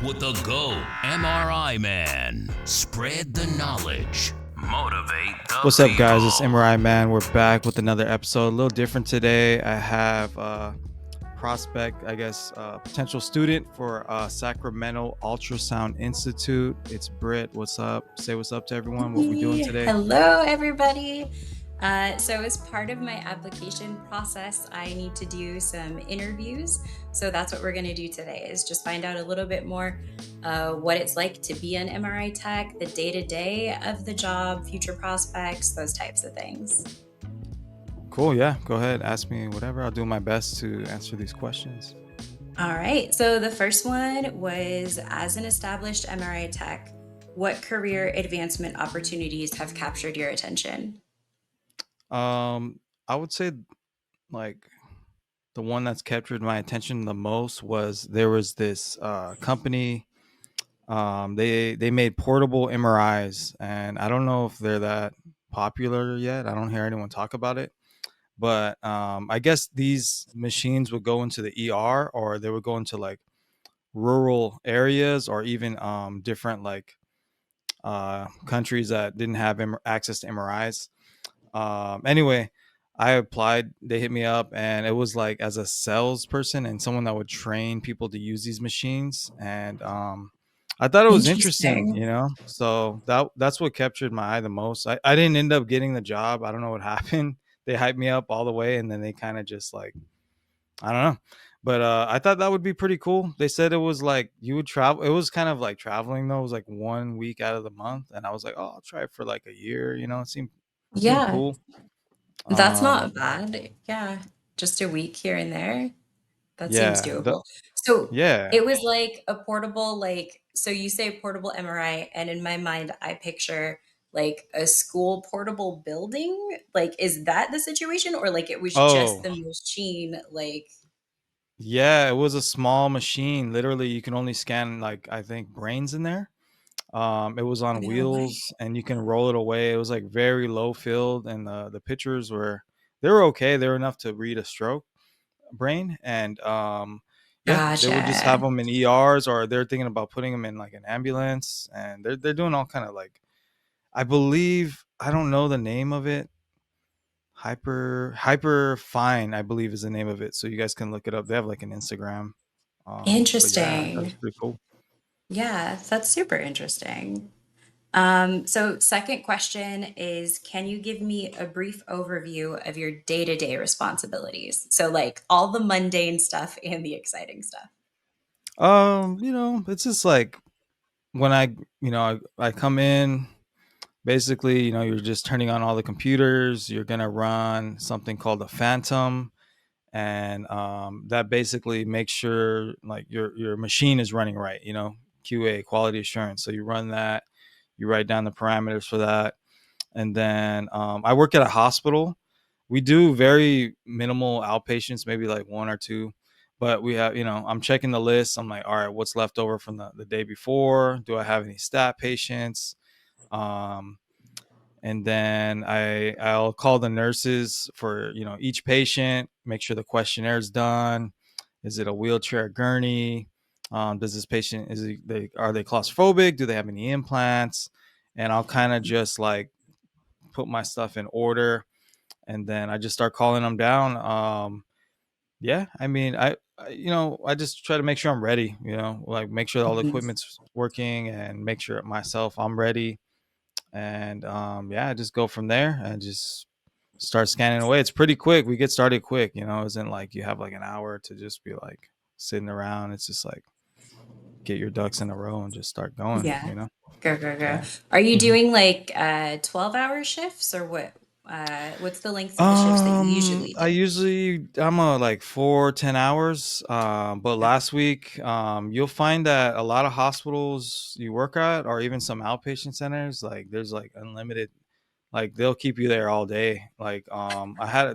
Talk with the GO MRI Man. Spread the knowledge. Motivate the What's up, people. guys? It's MRI Man. We're back with another episode. A little different today. I have a prospect, potential student for Sacramento Ultrasound Institute. It's Britt. What's up? Say what's up to everyone. What we doing Hey, today? hello, everybody. So, as part of my application process, I need to do some interviews. So that's what we're going to do today is just find out a little bit more what it's like to be an MRI tech, the day-to-day of the job, future prospects, those types of things. Cool. Yeah. Go ahead. Ask me whatever. I'll do my best to answer these questions. All right. So the first one was, as an established MRI tech, what career advancement opportunities have captured your attention? I would say like the one that's captured my attention the most was there was this company. They made portable MRIs, and I don't know if they're that popular yet. I don't hear anyone talk about it, but I guess these machines would go into the ER, or they would go into like rural areas, or even different like countries that didn't have access to MRIs. Anyway, I applied. They hit me up, and it was like as a salesperson and someone that would train people to use these machines. And I thought it was interesting, Interesting. So that's what captured my eye the most. I didn't end up getting the job. I don't know what happened. They hyped me up all the way, and then they kind of just like, I don't know. But I thought that would be pretty cool. They said it was like you would travel. It was kind of like traveling though. It was like 1 week out of the month, and I was like, oh, I'll try it for like a year. It seemed Yeah. cool. That's Um, not bad. Yeah. Just a week here and there. That seems yeah, doable. So yeah. it was like a portable, so you say portable MRI, and in my mind, I picture like a school portable building. Like, is that the situation? Or like it was just Oh, the machine? Like, yeah. It was a small machine. Literally, you can only scan like I think brains in there. It was on no way. wheels, and you can roll it away. It was like very low field, and the pictures were okay. They were enough to read a stroke brain, and yeah, they would just have Gotcha. them in ERs, or they're thinking about putting them in like an ambulance, and they're doing all kind of like, I believe, I don't know the name of it. Hyper fine, I believe, is the name of it. So you guys can look it up. They have like an Instagram. But yeah, I thought it was Interesting. pretty cool. Yeah, that's super interesting. So second question is, can you give me a brief overview of your day-to-day responsibilities? So like all the mundane stuff and the exciting stuff. It's just like when I come in, basically, you're just turning on all the computers. You're gonna run something called a Phantom, and that basically makes sure like your machine is running right. QA, quality assurance. So you run that. You write down the parameters for that, and then I work at a hospital. We do very minimal outpatients, maybe like one or two, but we have, I'm checking the list. I'm like, all right, what's left over from the day before? Do I have any stat patients? Um, and then I'll call the nurses for each patient, make sure the questionnaire is done. Is it a wheelchair gurney? Does this patient, are they claustrophobic? Do they have any implants? And I'll kind of just like put my stuff in order, and then I just start calling them down. Yeah, I mean, I just try to make sure I'm ready. Like make sure all the Mhm. equipment's working, and make sure myself I'm ready. And yeah, I just go from there and just start scanning away. It's pretty quick. We get started quick. It isn't like you have like an hour to just be like sitting around. It's just like get your ducks in a row and just start going. Yeah. Go, go, go. Yeah. Are you Mhm. doing like 12-hour shifts or what? What's the lengths of the shifts that you usually do? I'm like 4 10 hours. But Okay. last week, you'll find that a lot of hospitals you work at, or even some outpatient centers, like there's like unlimited, like they'll keep you there all day. Like,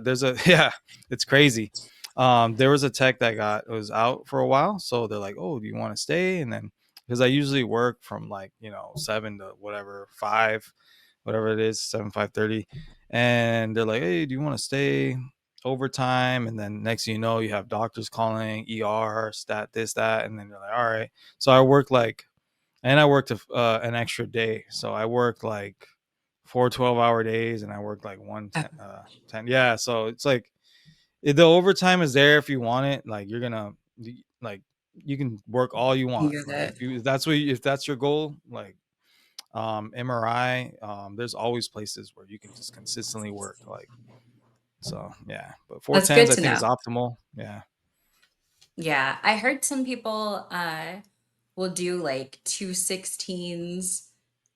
there's a, yeah, it's crazy. There was a tech that was out for a while. So they're like, oh, do you want to stay? And then, because I usually work from like, 7 to whatever, 5, whatever it is, 7, 5:30. And they're like, hey, do you want to stay? overtime, and then next thing you know, you have doctors calling, ER, stat, this, that, and then you're like, all right. So I worked like, and I worked an extra day. So I worked like 4 12-hour days, and I worked like one Oh, 10. Yeah. So it's like the overtime is there if you want it. Like like you can work all you you want. get Like it. if that's your goal, like MRI, there's always places where you can just consistently work. Like, so yeah, but four That's tens good I to think know. is optimal. Yeah. Yeah, I heard some people will do like 216s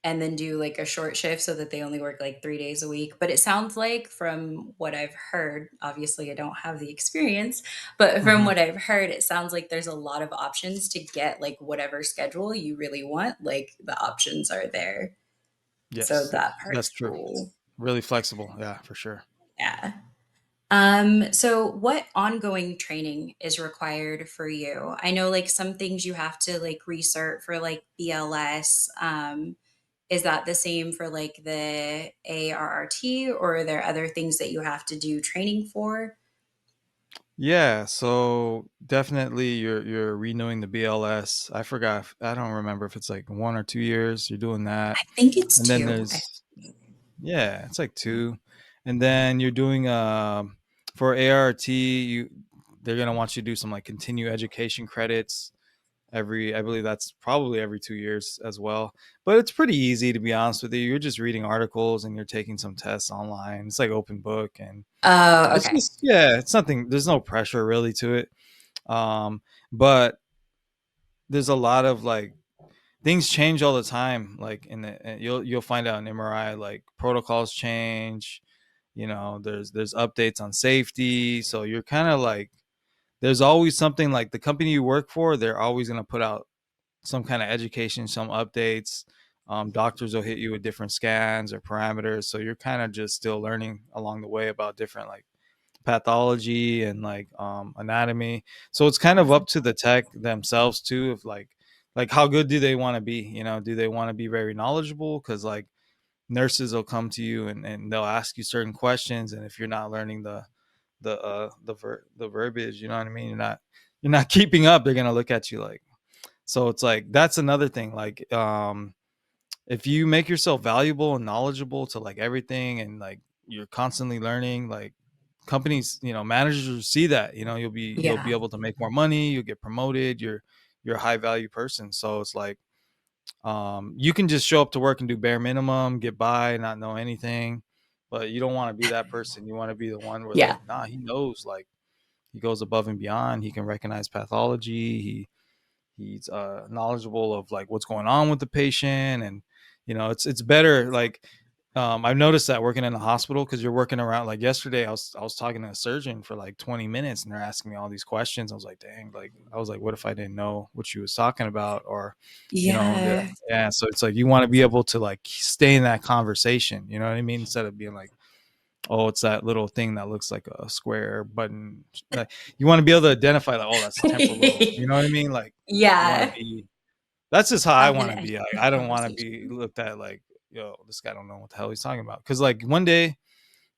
and then do like a short shift so that they only work like 3 days a week. But it sounds like, from what I've heard, obviously I don't have the experience, but from Hmm. what I've heard, it sounds like there's a lot of options to get like whatever schedule you really want. Like the options are there. So Yes, that that's part's true. cool. Really flexible. Yeah, for sure. Yeah. So what ongoing training is required for you? I know like some things you have to like research for like BLS. Is that the same for like the ARRT, or are there other things that you have to do training for? Yeah, so definitely you're renewing the BLS. I don't remember if it's like 1 or 2 years you're doing that. I think it's And then two. there's yeah, it's like two. And then you're doing for ART, they're gonna want you to do some like continue education credits I believe that's probably every 2 years as well. But it's pretty easy, to be honest with you. You're just reading articles and you're taking some tests online. It's like open book, and Oh, it's okay. just, yeah, it's nothing. There's no pressure really to it. But there's a lot of like things change all the time. Like you'll find out in MRI, like protocols change. There's updates on safety. So you're kind of like, there's always something, like the company you work for, they're always going to put out some kind of education, some updates. Doctors will hit you with different scans or parameters. So you're kind of just still learning along the way about different like pathology and like anatomy. So it's kind of up to the tech themselves too, of like how good do they want to be? Do they want to be very knowledgeable? Because like nurses will come to you and they'll ask you certain questions, and if you're not learning the verbiage, you know what I mean, you're not keeping up, they're gonna look at you like. So it's like that's another thing. Like if you make yourself valuable and knowledgeable to like everything, and like you're constantly learning, like companies, managers will see that, you'll be Yeah. able to make more money, you'll get promoted, you're a high value person. So it's like you can just show up to work and do bare minimum, get by, not know anything. But you don't want to be that person. You want to be the one where Yeah. like, nah, he knows, like he goes above and beyond, he can recognize pathology, he's knowledgeable of like what's going on with the patient. And it's better, like I've noticed that working in a hospital, because you're working around, like yesterday I was talking to a surgeon for like 20 minutes, and they're asking me all these questions. I was like, dang, like I was like, what if I didn't know what she was talking about? Or Yeah. yeah, so it's like you want to be able to like stay in that conversation, you know what I mean, instead of being like, oh, it's that little thing that looks like a square button. Like, you want to be able to identify, like, oh, that's a temporal lobe. You know what I mean? Like, you want to Yeah. be. That's just how I Having want an to be. Like, educated I don't want to conversation. be looked at like, yo, this guy don't know what the hell he's talking about. Because like one day,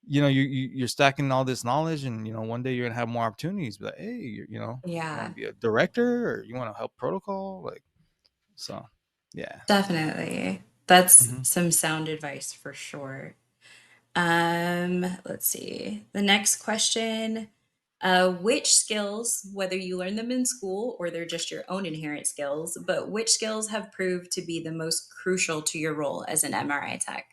you're stacking all this knowledge, and one day you're gonna have more opportunities. But hey, you want to Yeah. be a director, or you want to help protocol, like, so, yeah. Definitely. That's Hmm. some sound advice for sure. Let's see. The next question. Which skills, whether you learn them in school or they're just your own inherent skills, but which skills have proved to be the most crucial to your role as an MRI tech?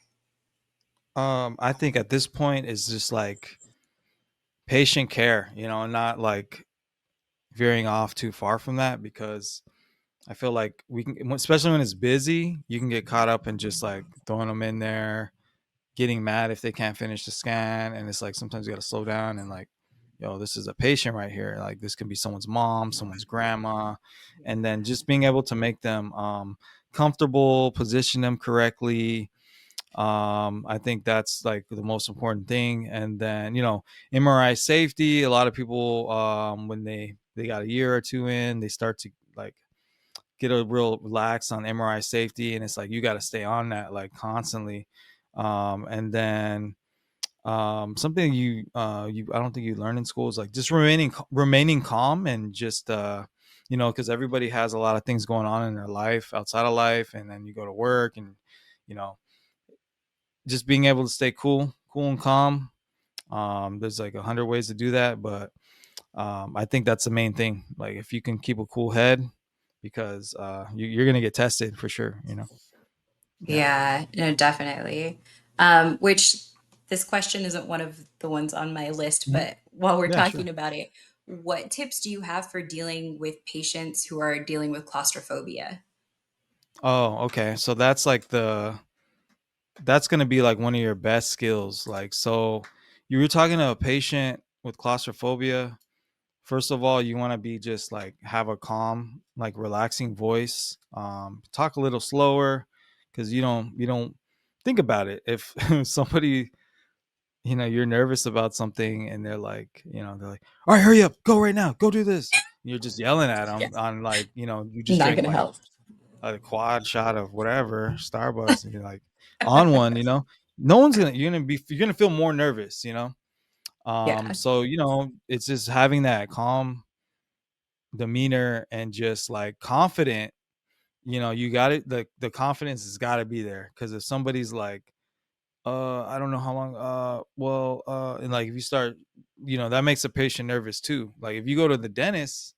I think at this point is just like patient care, not like veering off too far from that, because I feel like we can, especially when it's busy, you can get caught up in just like throwing them in there, getting mad if they can't finish the scan. And it's like sometimes you got to slow down and like, yo, this is a patient right here. Like this can be someone's mom, someone's grandma. And then just being able to make them comfortable, position them correctly. I think that's like the most important thing. And then MRI safety, a lot of people when they got a year or two in, they start to like get a real relax on MRI safety, and it's like you got to stay on that like constantly. And then Something you I don't think you learn in school is like just remaining calm and just because everybody has a lot of things going on in their life outside of life, and then you go to work, and you know just being able to stay cool and calm. There's like 100 ways to do that, but I think that's the main thing. Like if you can keep a cool head, because you're gonna get tested for sure. Yeah. Yeah, no, definitely. Which this question isn't one of the ones on my list, Mhm. but while we're Yeah, sure. talking about it, what tips do you have for dealing with patients who are dealing with claustrophobia? Oh, okay. So that's going to be like one of your best skills. Like, so you were talking to a patient with claustrophobia. First of all, you want to be just like have a calm, like relaxing voice. Talk a little slower, because you don't think about it. If somebody, you're nervous about something, and they're like, all right, hurry up, go right now, go do this. You're just yelling at Yeah, them on, like, you just not drink gonna like help. a quad shot of whatever Starbucks, and you're like on one, no one's gonna you're gonna feel more nervous. Yeah, So it's just having that calm demeanor and just like confident. You got it. The confidence has got to be there, because if somebody's like, I don't know how long, well, and like if you start, that makes a patient nervous too. Like if you go to the dentist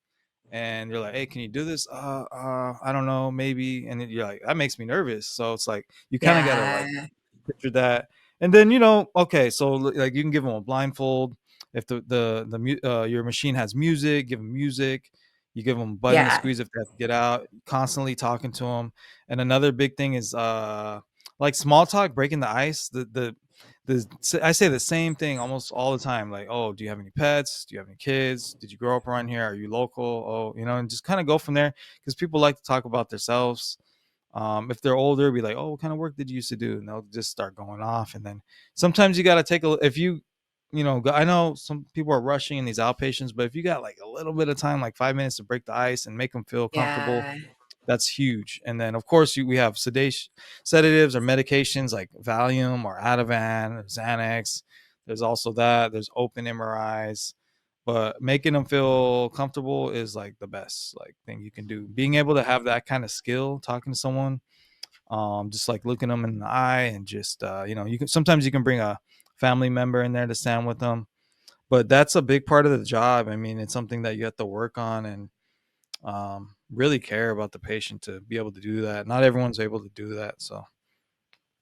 and you're like, hey, can you do this? I don't know, maybe. And then you're like, that makes me nervous. So it's like you kind of gotta like yeah, picture that. And then okay, so like you can give them a blindfold. If your machine has music, give them music. You give them a button to yeah. squeeze if they have to get out. Constantly talking to them. And another big thing is like small talk, breaking the ice. The I say the same thing almost all the time. Like, oh, do you have any pets? Do you have any kids? Did you grow up around here? Are you local? Oh, and just kind of go from there, because people like to talk about themselves. If they're older, be like, oh, what kind of work did you used to do? And they'll just start going off. And then sometimes you got to take if I know some people are rushing in these outpatients, but if you got like a little bit of time, like 5 minutes to break the ice and make them feel comfortable, Yeah, that's huge. And then of course we have sedatives or medications like Valium or Ativan or Xanax. There's also that. There's open MRIs. But making them feel comfortable is like the best like thing you can do. Being able to have that kind of skill, talking to someone, just like looking them in the eye, and just you can bring a family member in there to stand with them. But that's a big part of the job. I mean, it's something that you have to work on, and really care about the patient to be able to do that. Not everyone's able to do that. So,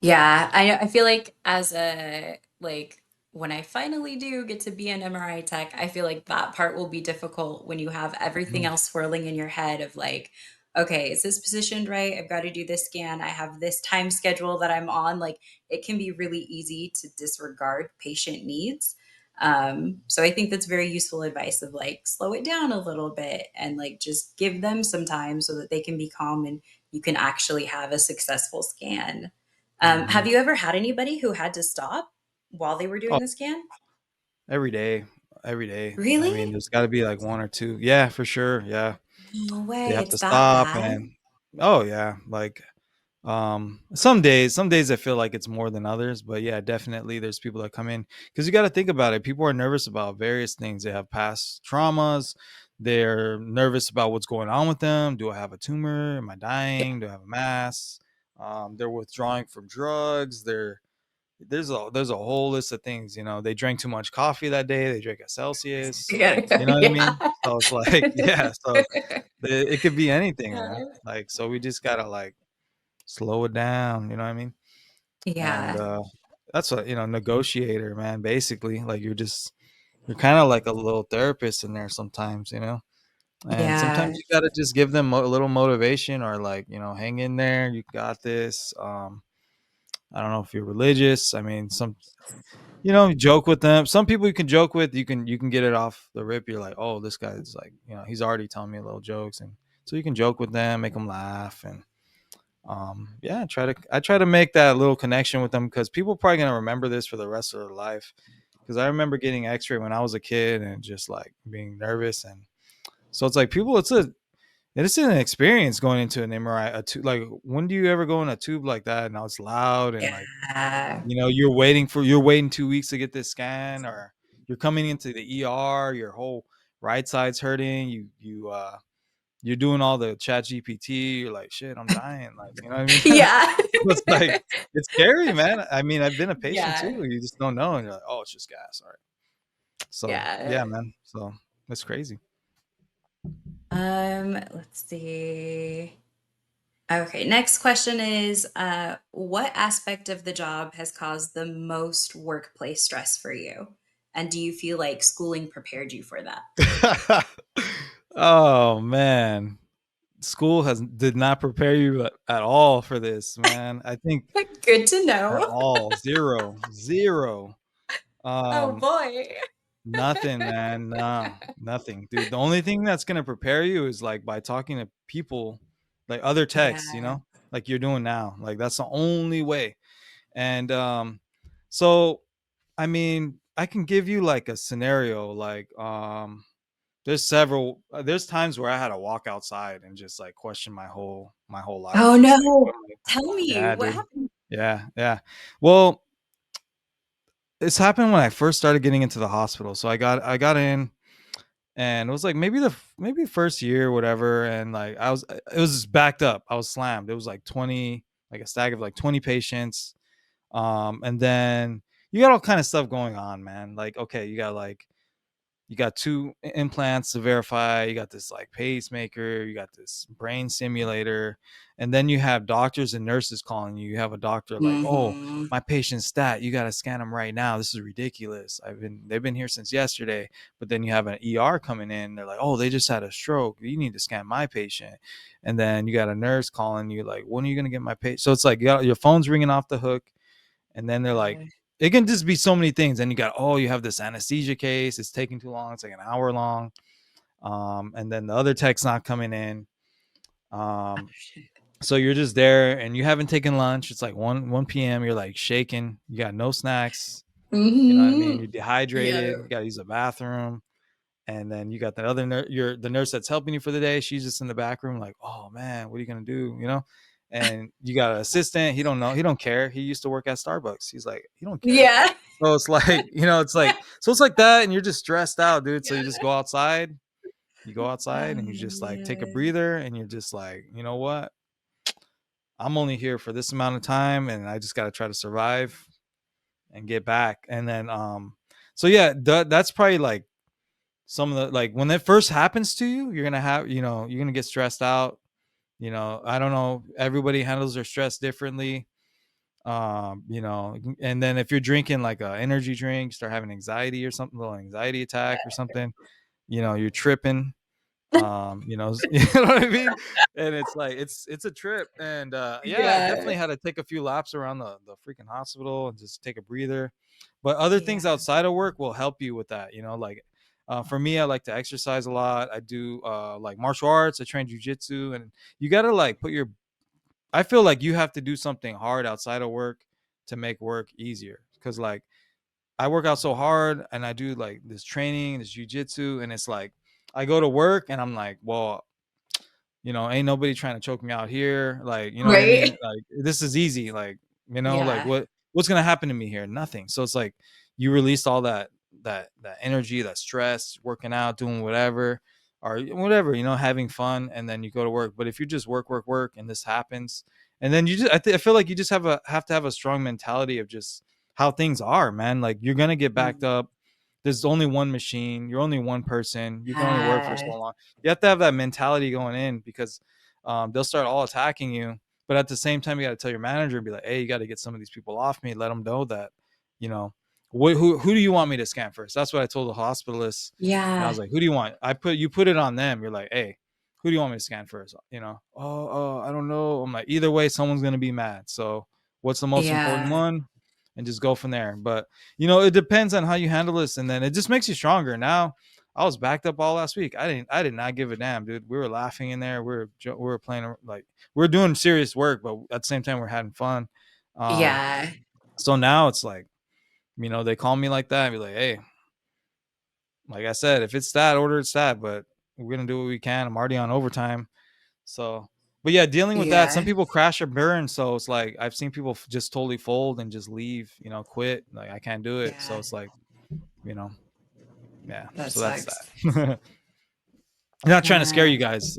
yeah. I feel like as a like when I finally do get to be an MRI tech, I feel like that part will be difficult when you have everything mhm. else swirling in your head of like, okay, is this positioned right? I've got to do this scan. I have this time schedule that I'm on. Like it can be really easy to disregard patient needs. So I think that's very useful advice of like slow it down a little bit and like just give them some time so that they can be calm and you can actually have a successful scan. Have Mhm. you ever had anybody who had to stop while they were doing Oh, the scan? every day, every day. I mean, Really? there's got to be like one or two. Yeah, for sure. Yeah, No they way. have It's to that stop. bad? And oh yeah, like some days I feel like it's more than others, but yeah, definitely there's people that come in, because you got to think about it. People are nervous about various things. They have past traumas. They're nervous about what's going on with them. Do I have a tumor? Am I Yeah. dying? Do I have a mass? They're withdrawing from drugs. There's a whole list of things. They drank too much coffee that day. They drank a Celsius. You gotta go. You know what I Yeah. mean? So it's like yeah. So it could be anything, man. Like, so we just gotta like slow it down. You know what I mean? And Yeah. that's what, negotiator, man. Basically, like you're kind of like a little therapist in there sometimes. And Yeah. sometimes you gotta just give them a little motivation, or like, hang in there. You got this. I don't know if you're religious. I mean, joke with them. Some people you can joke with. You can get it off the rip. You're like, oh, this guy's like, he's already telling me little jokes, and so you can joke with them, make them laugh, and yeah, I try to make that little connection with them, because people are probably gonna remember this for the rest of their life. Because I remember getting X-ray when I was a kid and just like being nervous, and so it's like people. it is an experience going into an MRI. A tube, like when do you ever go in a tube like that? And now it's loud and like Yeah. you're waiting 2 weeks to get this scan, or you're coming into the ER, your whole right side's hurting. You're doing all the chat GPT, you're like, shit, I'm dying. Like, you know what I mean? Yeah. It's like it's scary, man. I mean, I've been a patient Yeah. too. You just don't know. And you're like, oh, it's just gas. All right. So Yeah. yeah, man. So it's crazy. Let's see. Okay, next question is what aspect of the job has caused the most workplace stress for you? And do you feel like schooling prepared you for that? Oh man. School has did not prepare you at all for this, man. I think Good to at know. all. Zero. Zero. Oh Um, boy. Nothing, man. Nah, nothing. Dude, the only thing that's gonna prepare you is like by talking to people, like other techs, Yeah. like you're doing now. Like that's the only way. And so I mean, I can give you like a scenario, like there's times where I had to walk outside and just like question my whole Oh life. It's like no. what am I, Tell me yeah, what dude. happened. Yeah, yeah. Well, it's happened when I first started getting into the hospital. So I got in, and it was like maybe first year or whatever, and like it was just backed up. I was slammed. It was like 20, like a stack of like 20 patients. And then you got all kind of stuff going on, man. Like, okay, you got two implants to verify, you got this like pacemaker, you got this brain simulator, and then you have doctors and nurses calling you. You have a doctor like, oh, Hmm. my patient's stat, you got to scan them right now, this is ridiculous, they've been here since yesterday. But then you have an ER coming in, they're like, oh, they just had a stroke, you need to scan my patient. And then you got a nurse calling you like, when are you going to get my patient? So it's like your phone's ringing off the hook. And then they're like, it can just be so many things. And you have this anesthesia case, it's taking too long, it's like an hour long. And then the other tech's not coming in. Oh, um shit. so you're just there and you haven't taken lunch, it's like 1 p.m, you're like shaking, you got no snacks, you know what I mean, Hmm. you're Yeah. dehydrated, you got to use the bathroom. And then you got that other the nurse that's helping you for the day, she's just in the back room like, oh man, what are you gonna do, and you got an assistant, he don't know, he don't care, he used to work at Starbucks, he's like, he don't care. Yeah. So it's like, it's like that, and you're just stressed out, dude. So you just Yeah. go outside, and you just like take a Man. breather, and you're just like, you know what, I'm only here for this amount of time, and I just got to try to survive and get back. And then so yeah, that's probably like some of the, like when it first happens to you, you're gonna have, you're gonna get stressed out. I don't know, everybody handles their stress differently. And then if you're drinking like a energy drink, start having anxiety or something, a little anxiety attack or something, you're tripping. You know what I mean? And it's like it's a trip. And yeah, I Yeah. definitely had to take a few laps around the freaking hospital and just take a breather. But other things Yeah. outside of work will help you with that, like for me, I like to exercise a lot. I do like martial arts, I train jujitsu. And you gotta like I feel like you have to do something hard outside of work to make work easier. Cause like I work out so hard and I do like this training, this jujitsu, and it's like I go to work and I'm like, well, ain't nobody trying to choke me out here. Like, you know what I Right. mean? Like, this is easy. Like, like Yeah. what's gonna happen to me here? Nothing. So it's like you release all that energy, that stress, working out, doing whatever, or whatever, having fun, and then you go to work. But if you just work, and this happens, and then I feel like you just have to have a strong mentality of just how things are, man. Like you're gonna get backed Mm. up. There's only one machine. You're only one person. You can only work for so Yeah. long. You have to have that mentality going in, because they'll start all attacking you. But at the same time, you got to tell your manager and be like, hey, you got to get some of these people off me. Let them know that, you know, who do you want me to scan first? That's what I told the hospitalist. And I Yeah. was like, who do you want? You put it on them. You're like, hey, who do you want me to scan first? I don't know. I'm like, either way, someone's going to be mad. So what's the most important Yeah. one? And just go from there. But, it depends on how you handle this. And then it just makes you stronger. Now, I was backed up all last week. I did not give a damn, dude. We were laughing in there. We were playing, like, we are doing serious work, but at the same time we're having fun. Um, Yeah. so now it's like, they call me like that and be like, hey, like I said, if it's that, order it's that, but we're gonna do what we can. I'm already on overtime. So, but yeah, dealing with that, some Yeah. people crash or burn. So it's like I've seen people just totally fold and just leave, quit. Like I can't do it. So Yeah. it's like, you know, yeah. That So that's sucks. that. I'm not trying to scare you Um, guys.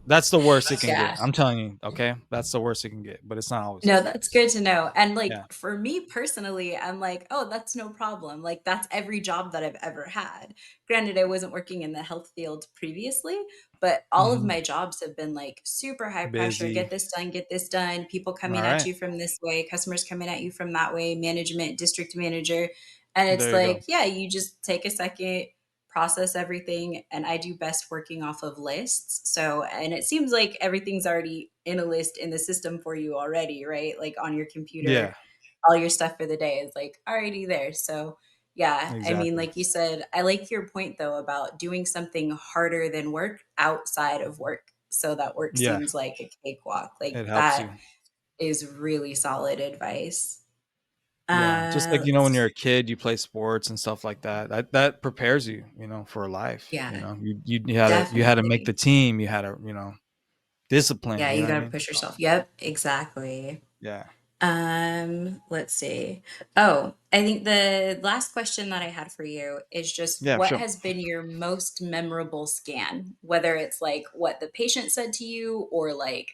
That's the worst it can get. yeah. I'm telling you, okay? That's the worst it can get, but it's not always No, like that's good to know. And like that. for me personally, I'm like, oh, that's no problem. Like that's every job that I've ever had. Granted, I wasn't working in the health field previously, but Yeah. all of my jobs have been like super high pressure, Busy. get this done, people All coming at right. you from this way, customers coming at you from that way, management, district manager. And it's There you go. like, yeah, you just take a second, process everything, and I do best working off of lists. So, and it seems like everything's already in a list in the system for you already, right? Like on your computer, Yeah, all your stuff for the day is like already there. So, yeah, I mean, exactly. like you said, I like your point though about doing something harder than work outside of work so that work Yeah, seems like a cakewalk. Like it helps that you. is really solid advice. Yeah, just like when Let's you're a kid, you play sports and stuff like that. That prepares you, for life. Yeah, You had to make definitely. the team. You had to, discipline. Yeah, You you know what I got to mean? push So yourself. Yep, exactly. yeah, Let's see. Oh, I think the last question that I had for you is just yeah, what sure. has been your most memorable scan? Whether it's like what the patient said to you or like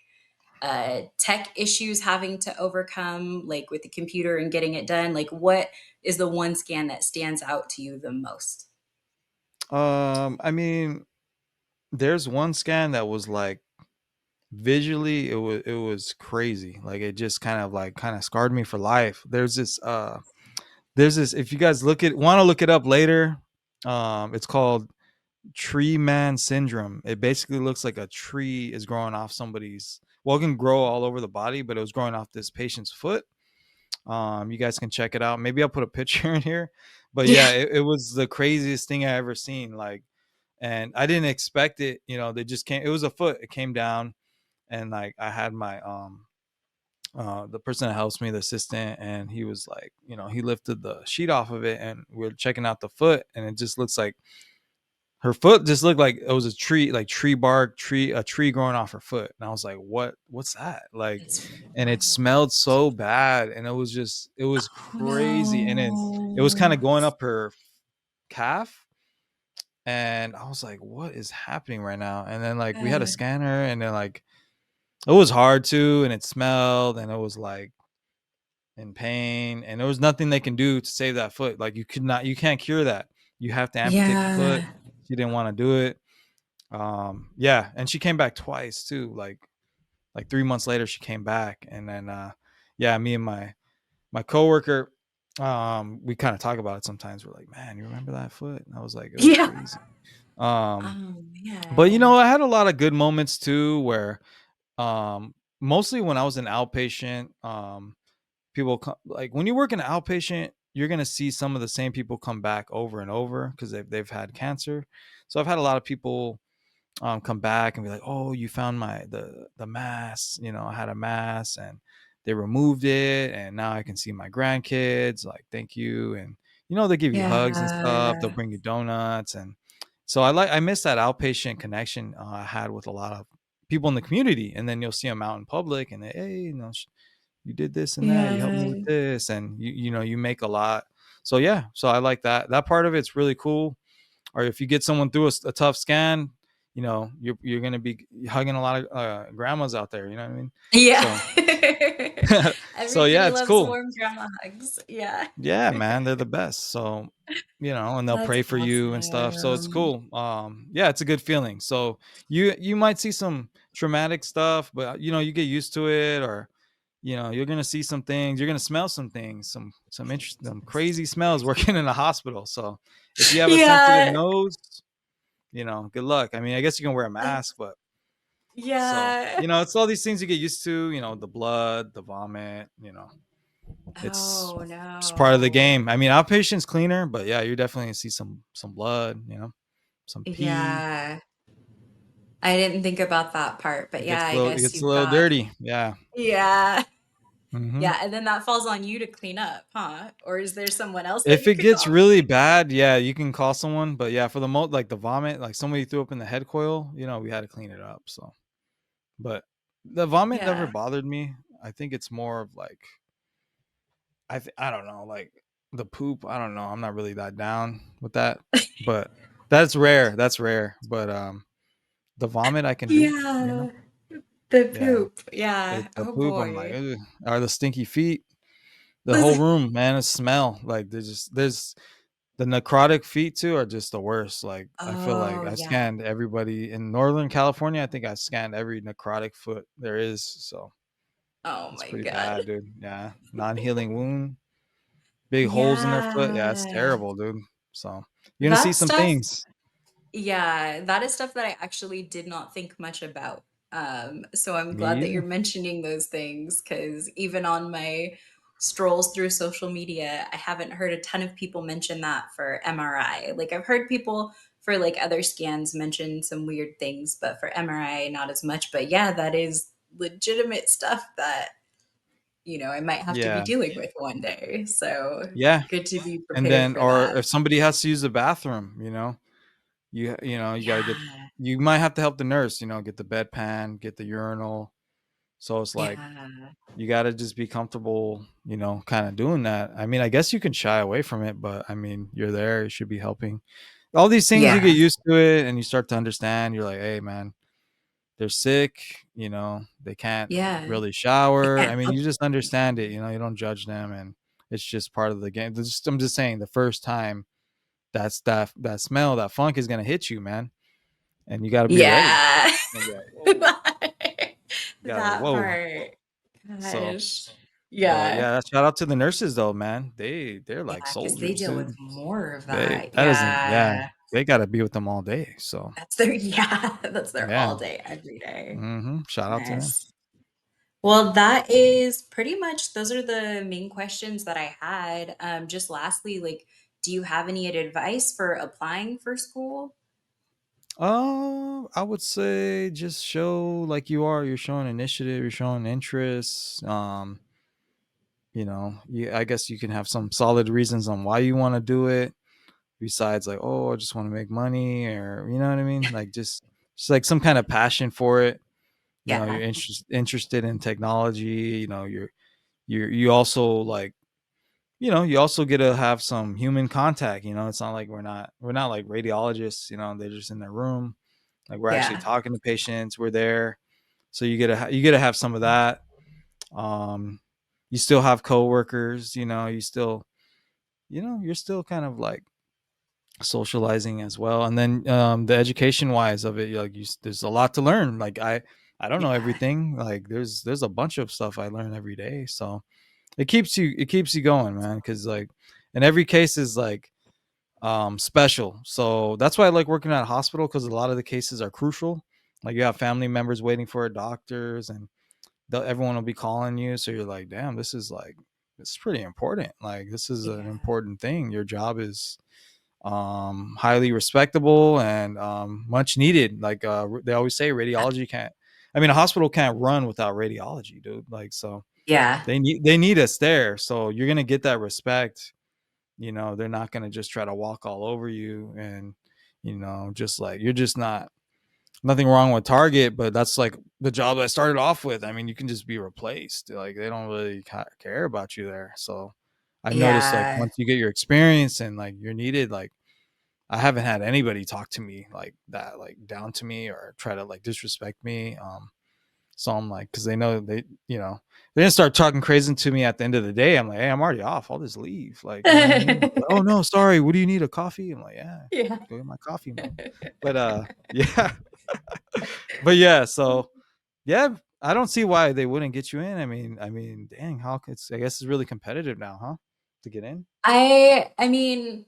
tech issues having to overcome, like with the computer and getting it done. Like, what is the one scan that stands out to you the most? I mean, there's one scan that was like visually, it was crazy. Like it just kind of scarred me for life. There's this. If you guys want to look it up later, it's called tree man syndrome. It basically looks like a tree is growing off somebody's. Well, it can grow all over the body, but it was growing off this patient's foot. You guys can check it out. Maybe I'll put a picture in here. But Yeah. yeah, it was the craziest thing I ever seen. Like, and I didn't expect it. They just came. It was a foot. It came down, and like I had my the person that helps me, the assistant, and he was like, he lifted the sheet off of it, and we're checking out the foot, and it just looks like her foot just looked like it was a tree, like tree bark, a tree growing off her foot. And I was like, what's that? Like, It's and it wild. smelled so bad. And it was Oh crazy. And then it was kind no. of going up her calf. And I was like, what is happening right now? And then like we had a Uh, scanner, and then like it was hard to, and it smelled, and it was like in pain, and there was nothing they can do to save that foot. Like you can't cure that. You have to amputate the foot. yeah. She didn't want to do it. Yeah, and she came back twice too. Like 3 months later, she came back, and then yeah, me and my coworker, we kind of talk about it sometimes. We're like, man, you remember that foot? And I was like, it was Yeah. crazy. Um, Oh but man. I had a lot of good moments too, where mostly when I was an outpatient, people like when you work in an outpatient, you're gonna see some of the same people come back over and over because they've had cancer. So I've had a lot of people come back and be like, "Oh, you found the mass. I had a mass, and they removed it, and now I can see my grandkids. Like, thank you." And they give you hugs and stuff. They'll Yeah. bring you donuts, and so I miss that outpatient connection I had with a lot of people in the community. And then you'll see them out in public, and they, hey, you did this and that. You helped me Yeah. with this, and you make a lot. So yeah, so I like that part of it's really cool. Or if you get someone through a tough scan, you're gonna be hugging a lot of grandmas out there. You know what I mean? Yeah. So so yeah, Everybody it's loves cool. warm grandma hugs. Yeah. Yeah, man, they're the best. So and they'll That's pray for you and stuff. So it's awesome. cool. Yeah, it's a good feeling. So you might see some traumatic stuff, but you get used to it. Or you're gonna see some things. You're gonna smell some things, some interesting, some crazy smells working in a hospital. So if you have a sensitive Yeah. nose, good luck. I mean, I guess you can wear a That's mask, but so, yeah. it's all these things you get used to, the blood, the vomit, it's Oh it's part of the no. game. I mean, outpatient's cleaner, but yeah, you're definitely gonna see some blood, some pee. Yeah. I didn't think about that part, but It yeah, gets a I little it guess gets a you've little got dirty. Yeah. yeah. Hmm. Yeah, and then that falls on you to clean up, huh? Or is there someone else that If you it could gets call to really clean up? bad, yeah, you can call someone. But yeah, for the most, like the vomit, like somebody threw up in the head coil, we had to clean it up. So, but the vomit never Yeah. bothered me. I think it's more of like I don't know, like the poop. I don't know. I'm not really that down with that, but that's rare. That's rare. But the vomit I can do. Yeah, the Yeah, poop. Yeah. it's the Oh poop. I'm like, boy. ugh. Or the stinky feet. The whole room, man, it smell like there's the necrotic feet too are just the worst. Like I feel like Oh, I yeah. scanned everybody in Northern California. I think I scanned every necrotic foot there is. So Oh it's my pretty god. bad, dude. Yeah, non-healing wound, big holes in their foot. Yeah, it's Yeah. terrible, dude. So you're gonna see That some stuff, things. yeah, that is stuff that I actually did not think much about. So I'm Me glad that you're either. mentioning those things because even on my strolls through social media, I haven't heard a ton of people mention that for MRI. Like I've heard people for like other scans mention some weird things, but for MRI, not as much. But yeah, that is legitimate stuff that, I might have to be Yeah, dealing with one day. So yeah. good to be And prepared then, for or that. if somebody has to use the bathroom, you gotta get. Yeah. You might have to help the nurse. Get the bedpan, get the urinal. So it's like Yeah. you got to just be comfortable, kind of doing that. I mean, I guess you can shy away from it, but I mean, you're there, you should be helping. All these things you Yeah. get used to it and you start to understand. You're like, hey, man, they're sick, they can't Yeah. really They shower. can't I mean, help you just understand it, you don't judge them and it's just part of the game. I'm just saying the first time that smell, that funk is going to hit you, man. And you got to be ready. Yeah. And be like, whoa. You got to like, That whoa. part. So, Gosh. but Yeah. yeah, shout out to the nurses though, man. They're Yeah, like because they soldiers, deal with dude. more of They that. that isn't yeah. Yeah. They got to be with them all day. So That's their yeah, that's their yeah. all day, every day. Shout out to them. Nice. Well, that is pretty much those are the main questions that I had. Just lastly, like, do you have any advice for applying for school? I would say just show like you're showing initiative, you're showing interest. I guess you can have some solid reasons on why you want to do it besides like, oh, I just want to make money or you know what I mean? Like just like some kind of passion for it. You're Yeah. interested in technology, you also like you also get to have some human contact. It's not like we're not like radiologists. They're just in their room. Like we're actually Yeah. talking to patients. We're there, so you get to have some of that. Um, you still have coworkers. You still you're still kind of like socializing as well. And then the education wise of it, like there's a lot to learn. Like I don't know Yeah. everything. Like there's a bunch of stuff I learn every day. So it keeps you going, man, because like and every case is like special. So that's why I like working at a hospital, because a lot of the cases are crucial. Like you have family members waiting for doctors, and everyone will be calling you, so you're like, damn, this is pretty important. Like this is an Yeah. important thing. Your job is highly respectable and much needed. Like they always say, radiology can't. I mean, a hospital can't run without radiology, dude. Like so, Yeah. they need us there. So you're gonna get that respect. They're not gonna just try to walk all over you, and just like you're just not. Nothing wrong with Target, but that's like the job I started off with. I mean, you can just be replaced. Like they don't really care about you there. So I've noticed like Yeah. once you get your experience and like you're needed, like I haven't had anybody talk to me like that, like down to me or try to like disrespect me. So I'm like, because they know they didn't start talking crazy to me at the end of the day. I'm like, hey, I'm already off. I'll just leave. Like, you know what I mean? Like, oh no, sorry. What do you need? A coffee? I'm like, yeah, Yeah. go get my coffee, man. But yeah, but yeah. So yeah, I don't see why they wouldn't get you in. I mean, dang, I guess it's really competitive now, huh? To get in. I mean,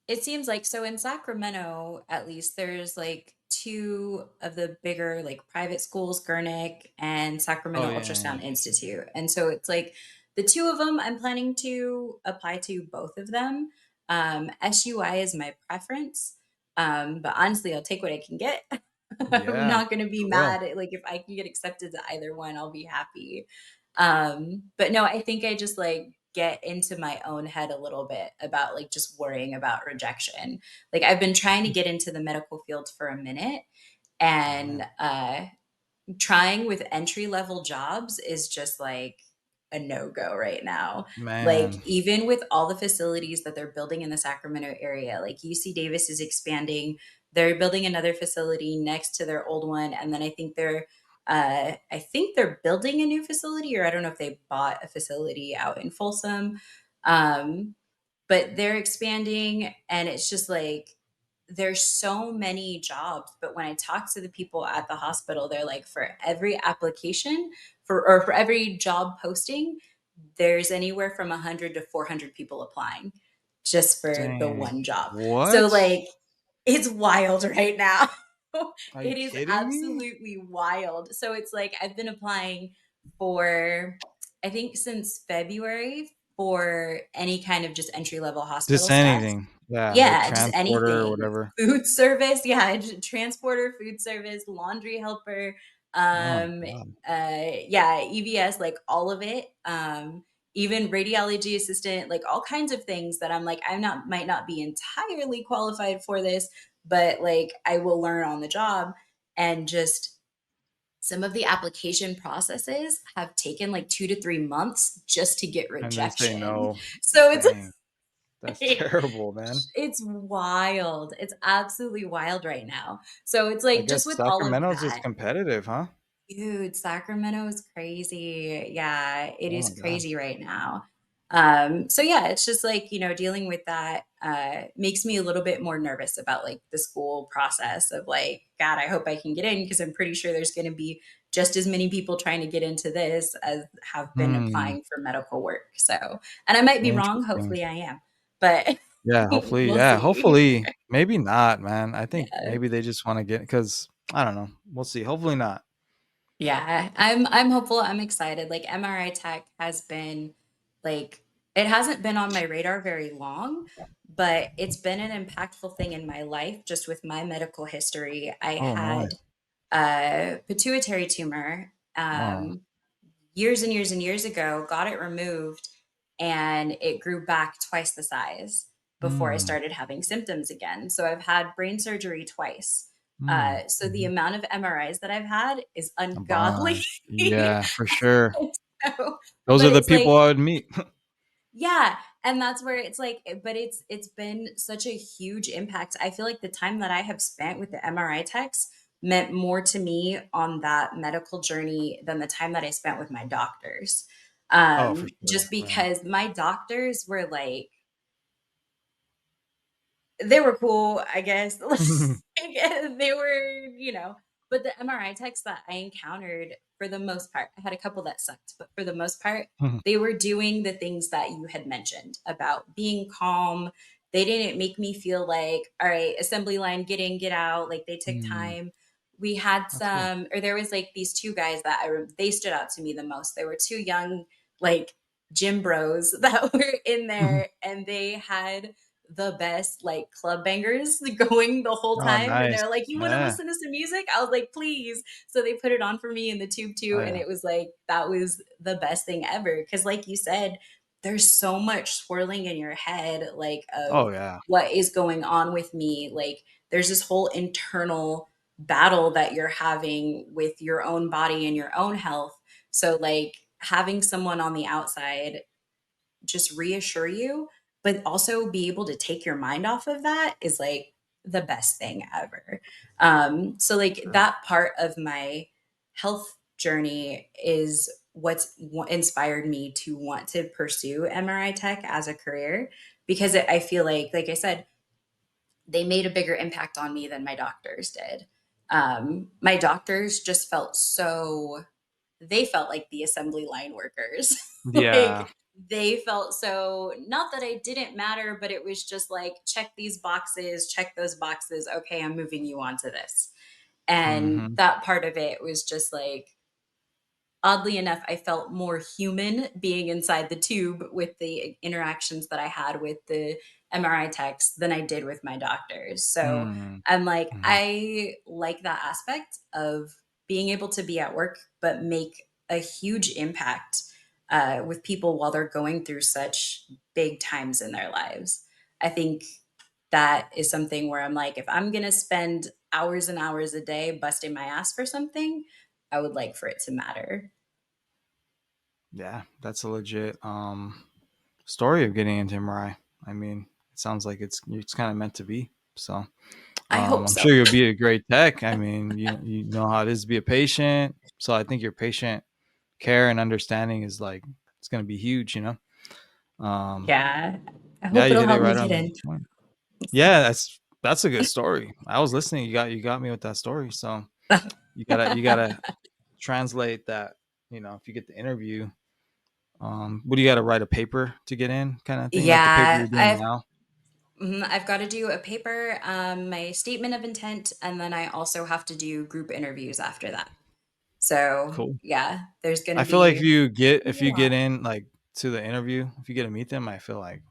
it seems like so in Sacramento, at least, there's like two of the bigger like private schools, Gurnick and Oh Sacramento yeah, yeah. Ultrasound Institute. And so it's like the two of them, I'm planning to apply to both of them. SUI is my preference. But honestly, I'll take what I can get. I'm Yeah, not going to be for real. mad. Like if I can get accepted to either one, I'll be happy. But no, I think I just like get into my own head a little bit about like just worrying about rejection. Like I've been trying to get into the medical field for a minute, Oh man. and trying with entry level jobs is just like a no go right now. Like, Man. even with all the facilities that they're building in the Sacramento area, like UC Davis is expanding. They're building another facility next to their old one. And then I think they're building a new facility, or I don't know if they bought a facility out in Folsom. Um, but they're expanding, and it's just like there's so many jobs. But when I talk to the people at the hospital, they're like, for every application for every job posting, there's anywhere from 100 to 400 people applying just for the Dang. one job. So What? like it's wild right now. Are you It is kidding me? absolutely wild. So it's like I've been applying for, I think, since February, for any kind of just entry level Just hospital stuff. anything. Yeah, like Yeah, just transporter or anything. whatever. Food service, yeah, transporter, food service, laundry helper, Oh my um, god. yeah, EVS, like all of it. Even radiology assistant, like all kinds of things that I'm like, might not be entirely qualified for this, but like I will learn on the job. And just some of the application processes have taken like 2 to 3 months just to get And they say rejection. no. So it's Dang. That's terrible, man. it's wild. It's absolutely wild right now. So it's I like guess just with all of Sacramento's just that, competitive, huh? dude, Sacramento is crazy. Yeah, it Oh is my god. crazy right now. So yeah, it's just like, dealing with that makes me a little bit more nervous about like the school process of like, God, I hope I can get in, because I'm pretty sure there's going to be just as many people trying to get into this as have been Hmm. applying for medical work. So, and I might be wrong. Interesting. Hopefully I am, but Yeah, hopefully, we'll yeah, see. hopefully, maybe not, man. I think Yeah. maybe they just wanna get because I don't know. We'll see. Hopefully not. Yeah, I'm hopeful. I'm excited. Like MRI tech has been like, it hasn't been on my radar very long, but it's been an impactful thing in my life just with my medical history. I Oh, had nice. a pituitary tumor Oh. years and years and years ago, got it removed, and it grew back twice the size before I Mm, started having symptoms again. So I've had brain surgery twice. mm, So the mhm. amount of MRIs that I've had is A ungodly. bunch. Yeah, for sure. So, Those but are the it's like, people I would meet. yeah, and that's where it's like, but it's been such a huge impact. I feel like the time that I have spent with the MRI techs meant more to me on that medical journey than the time that I spent with my doctors. Oh, for sure, Just yeah. because my doctors were like, they were cool, I guess. Like, they were, but the MRI techs that I encountered, for the most part, I had a couple that sucked, but for the most part, they were doing the things that you had mentioned about being calm. They didn't make me feel like, all right, assembly line, get in, get out. Like they took Mm, time. We had that's good. some, or there was like these two guys that they stood out to me the most. They were two young, like gym bros that were in there, and they had the best like club bangers going the whole Oh, time. And nice. they're like, "You want to Yeah. listen to some music?" I was like, "Please." So they put it on for me in the tube Oh, too. And yeah. it was like, that was the best thing ever. Cause like you said, there's so much swirling in your head, like of Oh, yeah. what is going on with me. Like there's this whole internal battle that you're having with your own body and your own health. So like having someone on the outside just reassure you, but also be able to take your mind off of that is like the best thing ever. So like Sure. that part of my health journey is what's inspired me to want to pursue MRI tech as a career, because I feel like I said, they made a bigger impact on me than my doctors did. My doctors just felt so, they felt like the assembly line workers. Yeah. Like they felt so, not that I didn't matter, but it was just like, check these boxes, check those boxes. Okay, I'm moving you on to this. And Mhm. that part of it was just like, oddly enough, I felt more human being inside the tube with the interactions that I had with the MRI techs than I did with my doctors. So Mm. I'm like, Mhm. I like that aspect of being able to be at work, but make a huge impact with people while they're going through such big times in their lives. I think that is something where I'm like, if I'm going to spend hours and hours a day busting my ass for something, I would like for it to matter. Yeah, that's a legit story of getting into MRI. I mean, it sounds like it's kind of meant to be. So I hope I'm so. sure you'll be a great tech. I mean, you know how it is to be a patient. So I think your patient care and understanding is like it's gonna be huge, you know. Um, Yeah. I yeah, hope you it'll hit it help me right get on the in. point. Yeah, that's a good story. I was listening. You got me with that story. So you gotta translate that. You know, if you get the interview, what do you got to write a paper to get in, kind of thing, like the paper Yeah, you're doing now? I've got to do a paper, my statement of intent, and then I also have to do group interviews after that. So Cool. yeah, there's going to I feel like be if you get a if you get lot. in like to the interview, if you get to meet them, I feel like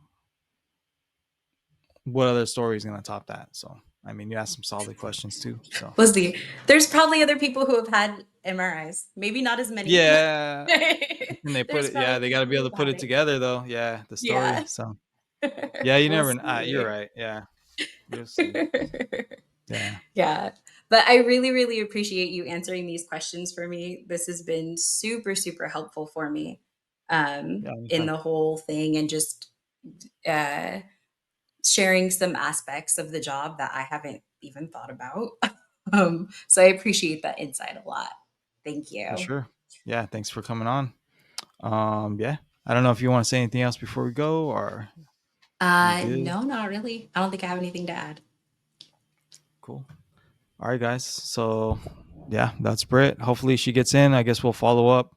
what other story is gonna top that? So I mean, you ask some solid questions too. So We'll see. There's probably other people who have had MRIs. Maybe not as many, but yeah, and they put there's it. Yeah, probably they got to people be able who've to put had it it. together though. Yeah, the story. Yeah. So yeah, you We'll never. You're see. right. Yeah, you'll see. Yeah, Yeah. But I really, really appreciate you answering these questions for me. This has been super, super helpful for me yeah. in Anytime. the whole thing and just uh, sharing some aspects of the job that I haven't even thought about. So I appreciate that insight a lot. Thank For you. sure. Yeah. Thanks for coming on. Yeah. I don't know if you want to say anything else before we go, or you good? No, not really. I don't think I have anything to add. Cool. All right, guys. So yeah, that's Britt. Hopefully she gets in. I guess we'll follow up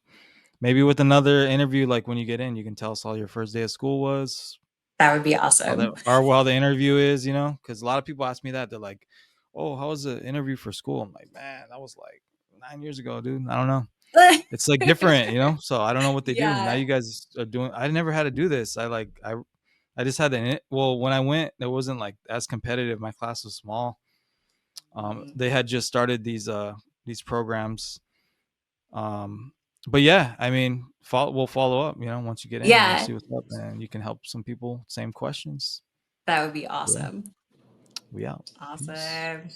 maybe with another interview. Like when you get in, you can tell us how your first day of school was, That would be how the awesome. or how the interview is. You know, because a lot of people ask me that. They're like, "Oh, how was the interview for school?" I'm like, "Man, that was like 9 years ago, dude. I don't know. It's like different, you know. So I don't know what they do now. Yeah. You guys are doing. I never had to do this. I just had the well when I went, it wasn't like as competitive. My class was small. Mhm. They had just started these programs. Um, but yeah, I mean, we'll follow up. You know, once you get in, we'll Yeah, see what's up, and you can help some people. Same questions. that would be Yeah, awesome. we out. Peace. Awesome.